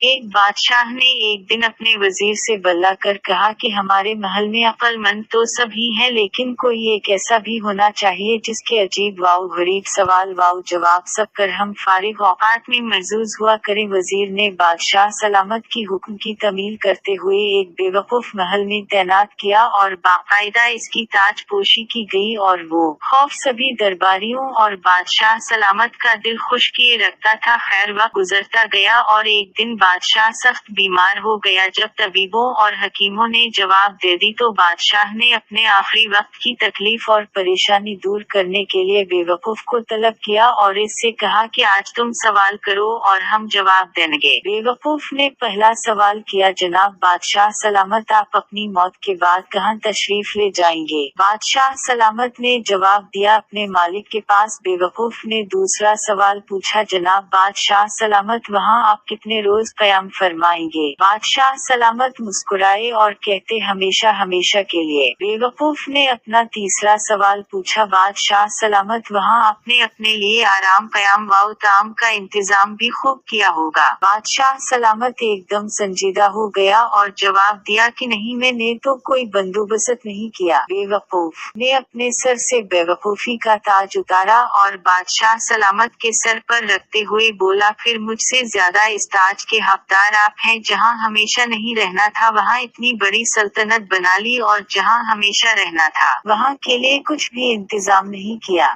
ایک بادشاہ نے ایک دن اپنے وزیر سے بلا کر کہا کہ ہمارے محل میں عقل مند تو سب ہی ہیں، لیکن کوئی ایک ایسا بھی ہونا چاہیے جس کے عجیب واؤ غریب سوال واؤ جواب سب کر ہم فارغ اوقات میں مرزوز ہوا کریں۔ وزیر نے بادشاہ سلامت کی حکم کی تعمیل کرتے ہوئے ایک بے وقوف محل میں تعینات کیا اور باقاعدہ اس کی تاج پوشی کی گئی، اور وہ خوف سبھی درباریوں اور بادشاہ سلامت کا دل خوش کیے رکھتا تھا۔ خیر وقت گزرتا گیا اور ایک دن بادشاہ سخت بیمار ہو گیا۔ جب طبیبوں اور حکیموں نے جواب دے دی تو بادشاہ نے اپنے آخری وقت کی تکلیف اور پریشانی دور کرنے کے لیے بے وقوف کو طلب کیا اور اس سے کہا کہ آج تم سوال کرو اور ہم جواب دیں گے۔ بے وقوف نے پہلا سوال کیا، جناب بادشاہ سلامت، آپ اپنی موت کے بعد کہاں تشریف لے جائیں گے؟ بادشاہ سلامت نے جواب دیا، اپنے مالک کے پاس۔ بے وقوف نے دوسرا سوال پوچھا، جناب بادشاہ سلامت، وہاں آپ کتنے روز قیام فرمائیں گے؟ بادشاہ سلامت مسکرائے اور کہتے، ہمیشہ ہمیشہ کے لیے۔ بے وقوف نے اپنا تیسرا سوال پوچھا، بادشاہ سلامت، وہاں آپ نے اپنے لیے آرام قیام و طعام کا انتظام بھی خوب کیا ہوگا۔ بادشاہ سلامت ایک دم سنجیدہ ہو گیا اور جواب دیا کہ نہیں، میں نے تو کوئی بندوبست نہیں کیا۔ بے وقوف نے اپنے سر سے بے وقوفی کا تاج اتارا اور بادشاہ سلامت کے سر پر رکھتے ہوئے بولا، پھر مجھ سے زیادہ اس تاج کے حقدار آپ ہیں۔ جہاں ہمیشہ نہیں رہنا تھا وہاں اتنی بڑی سلطنت بنا لی، اور جہاں ہمیشہ رہنا تھا وہاں کے لیے کچھ بھی انتظام نہیں کیا۔